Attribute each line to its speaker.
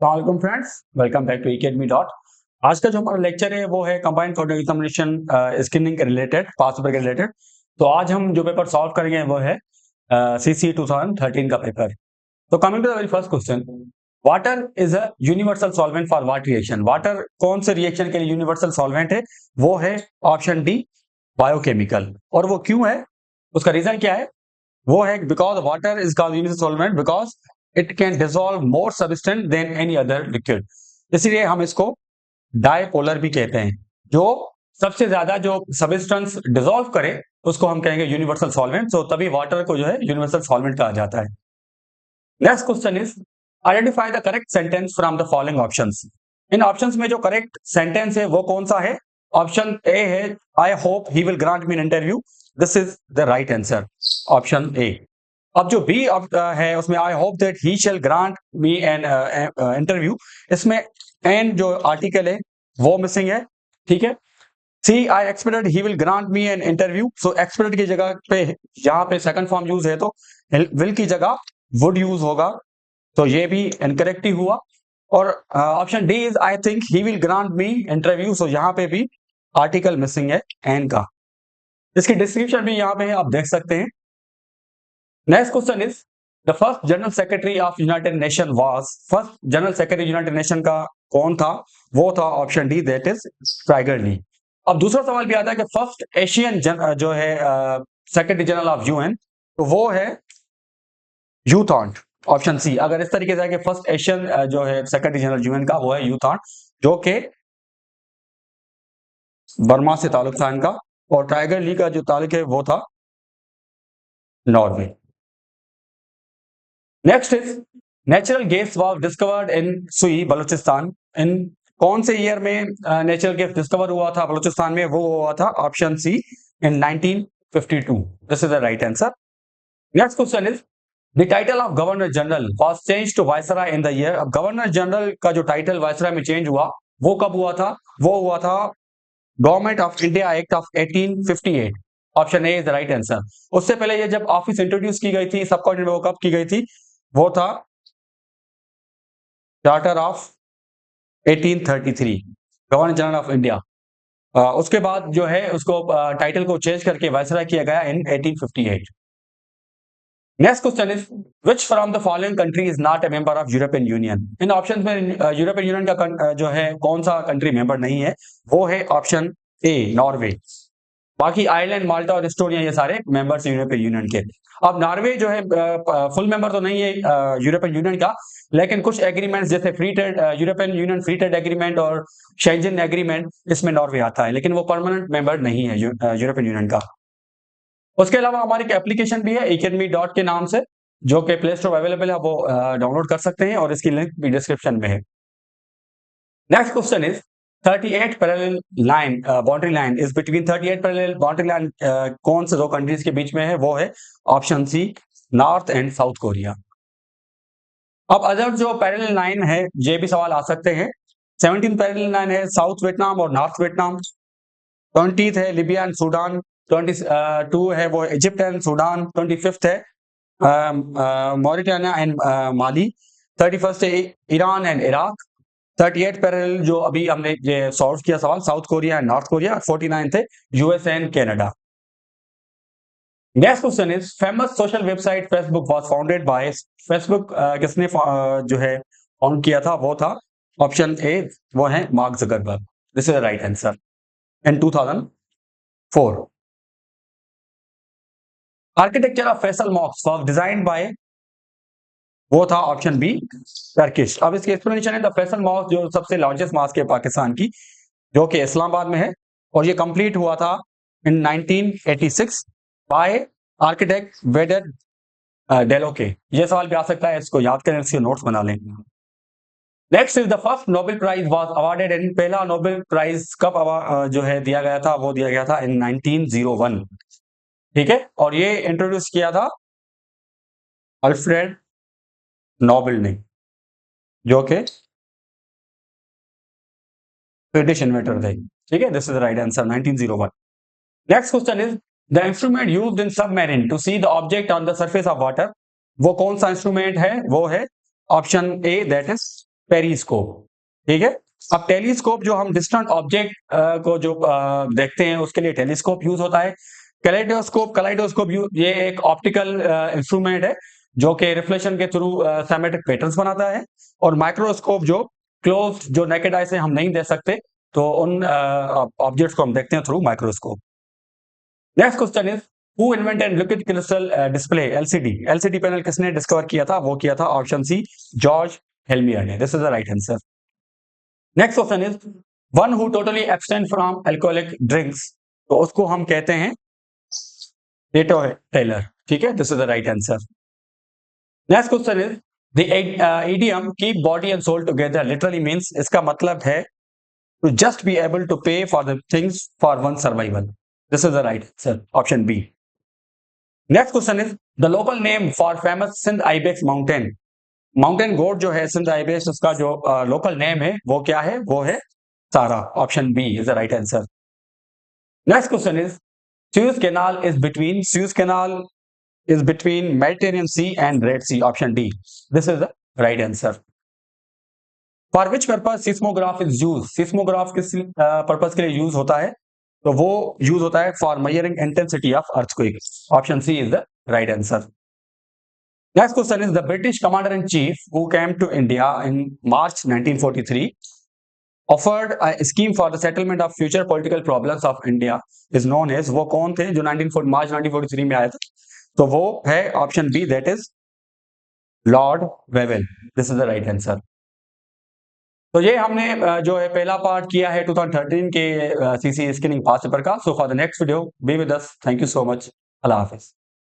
Speaker 1: वालेकुम friends, welcome back to academy dot. आज का जो हमारा लेक्चर है वो है कंबाइंड कोऑर्डिनेट एग्जामिनेशन स्क्रीनिंग के रिलेटेड, पास पेपर के रिलेटेड। तो आज हम जो पेपर सॉल्व करेंगे वो है सीसी 2013 का पेपर। तो coming to the very first question, water is a universal solvent for what reaction? Water कौन से रिएक्शन के लिए यूनिवर्सल सॉल्वेंट है? वो है ऑप्शन डी, बायोकेमिकल। और वो क्यों है, उसका रीजन क्या है? वो है because water is called universal solvent because it can dissolve more substance than any other liquid. इसलिए हम इसको डायपोलर भी कहते हैं। जो सबसे ज्यादा जो सब्सटेंस डिसॉल्व करे उसको हम कहेंगे यूनिवर्सल सॉल्वेंट। तो तभी वाटर को जो है यूनिवर्सल सॉल्वेंट कहा जाता है। Next question is identify the correct sentence from the following options. In options में जो करेक्ट सेंटेंस है वो कौन सा है? ऑप्शन ए है I hope he will grant me an interview. This is the right answer, option A. अब जो बी है उसमें I hope that he shall grant me an interview, इसमें एन जो आर्टिकल है वो मिसिंग है। ठीक है। C I expected he will grant me an interview, so expected की जगह पे यहाँ पे सेकंड फॉर्म यूज है तो विल की जगह वुड यूज होगा। तो ये भी इनकरेक्ट ही हुआ। और option D is I think he will grant me interview, so यहाँ पे भी आर्टिकल मिसिंग है एन का। इसकी डिस्क्रिप्शन भी यहाँ पे आप देख सकते हैं। Next question is the first general secretary of United Nation was. First general secretary United Nation का कौन था? वो था ऑप्शन डी, दैट इज टाइगर ली। अब दूसरा सवाल भी आता है कि फर्स्ट एशियन जो है सेक्रेटरी जनरल ऑफ यूएन, तो वो है यूथॉन्ट, ऑप्शन सी। अगर इस तरीके से है कि फर्स्ट एशियन जो है सेक्रेटरी जनरल यूएन का वो है यूथॉन्ट, जो कि बर्मा से ताल्लुक था इनका। और टाइगर ली का जो ताल्लुक है वो था Norway. Next is natural gas was discovered in सुई, बलूचिस्तान। इन कौन से ईयर में नेचुरल गैस डिस्कवर हुआ था बलूचिस्तान में? वो हुआ था option C, in 1952। This is the right answer. Next question is the title of governor general was change to viceroy in the year. अब गवर्नर जनरल का जो टाइटल वायसराय में चेंज हुआ वो कब हुआ था? वो हुआ था government of India act of 1858। Option A is the right answer. उससे पहले ये जब ऑफिस इंट्रोड्यूस की गई थी सबकॉर्डिनेट में, वो कब की गई थी? वो था charter of 1833, governor general of India. उसके बाद जो है उसको टाइटल को चेंज करके वायसराय किया गया इन 1858। Next question is which from the following country is not a member of European union. In option में यूरोपियन यूनियन का जो है कौन सा कंट्री मेंबर नहीं है? वो है ऑप्शन ए, नॉर्वे। बाकी आयरलैंड, माल्टा और एस्टोनिया ये सारे मेंबर्स हैं यूरोपियन यूनियन के। अब नॉर्वे जो है फुल मेंबर तो नहीं है यूरोपियन यूनियन का, लेकिन कुछ एग्रीमेंट्स जैसे free trade, European union free trade agreement और शेंजन एग्रीमेंट, इसमें नॉर्वे आता है, लेकिन वो परमानेंट मेंबर नहीं है यूरोपियन यूनियन का। उसके अलावा हमारी एक एप्लीकेशन भी है एकेडमी डॉट के नाम से, जो कि प्ले स्टोर अवेलेबल है, वो डाउनलोड कर सकते हैं और इसकी लिंक भी डिस्क्रिप्शन में है। Next question is 38 parallel line boundary line is between 38 parallel boundary line कौन से दो कंट्रीज के बीच में है? वो है option C, north and south Korea. अब अदर जो पैरेलल लाइन है ये भी सवाल आ सकते हैं। 17 पैरेलल लाइन है साउथ वियतनाम और नॉर्थ वियतनाम। 20th है लिबिया एंड सूडान। 22 है वो इजिप्ट एंड सूडान। 25th है मॉरिटानिया एंड माली। 31st है ईरान एंड इराक। 38 पैरेलल जो अभी हमने ये सॉल्व किया सवाल, south Korea and north Korea. 49th है US and Canada. Next question is famous social website Facebook was founded by. Facebook किसने जो है फाउंड किया था? वो था ऑप्शन ए, वो है Mark Zuckerberg. This is the right answer, in 2004। Architecture of Faisal mosque was designed by, वो था ऑप्शन बी, टर्किश। अब इसकी एक्सप्लेनेशन है द फैसल मॉस्क जो सबसे लार्जेस्ट मॉस्क है पाकिस्तान की, जो कि इस्लामाबाद में है, और ये कंप्लीट हुआ था इन 1986 बाय आर्किटेक्ट वेडर डेलोके। ये सवाल भी आ सकता है, इसको याद करें, इसके नोट्स बना लें। Next is the first Nobel prize was awarded in. पहला नोबेल प्राइज कब जो है दिया गया था? वो दिया गया था इन 1901। ठीक है। और ये इंट्रोड्यूस किया था अल्फ्रेड नोबेल ने, जो कि ब्रिटिश इन्वेंटर थे। ठीक है, this is the right answer, 1901। Next question is the instrument used in submarine to see the object on the surface of water. वो कौन सा इंस्ट्रूमेंट है? वो है option A, that is periscope, ठीक है। अब टेलीस्कोप जो हम डिस्टेंट ऑब्जेक्ट को जो देखते हैं उसके लिए टेलीस्कोप यूज होता है। कलाइडोस्कोप ये एक ऑप्टिकल इंस्ट्रूमेंट है जो कि रिफ्लेक्शन के थ्रू सिमेट्रिक पैटर्न्स बनाता है। और माइक्रोस्कोप जो क्लोज जो नेकेड आई से हम नहीं देख सकते, तो उन ऑब्जेक्ट्स को हम देखते हैं through microscope. Next question is who invented liquid crystal display LCD? LCD panel किसने डिस्कवर किया था? वो किया था ऑप्शन सी जॉर्ज हेल्मियर ने। This is the right answer. Next question is one who totally abstain from alcoholic drinks, तो उसको हम कहते हैं टेटो टेलर, ठीक है। This is the right answer. Next question is the idiom keep body and soul together literally means, इसका मतलब है to just be able to pay for the things for one's survival. This is the right answer, option B. Next question is the local name for famous Sindh Ibex mountain. Mountain goat जो है Sindh Ibex, उसका जो local name है वो क्या है? वो है सारा, option B is the right answer. Next question is Suez Canal is between Mediterranean Sea and Red Sea, option D. This is the right answer. For which purpose seismograph is use? Seismograph किस purpose के लिए use होता है? तो वो use होता है for measuring intensity of earthquake, option C is the right answer. Next question is the British commander in chief who came to India in March 1943 offered a scheme for the settlement of future political problems of India is known as, वो कौन थे जो मार्च 1943 में आया था? तो वो है option B, that is Lord Wavell. This is the right answer. तो ये हमने जो है पहला पार्ट किया है 2013 के सीसी स्किनिंग पास पेपर का। So for the next video be with us. Thank you so much. Allah Hafiz.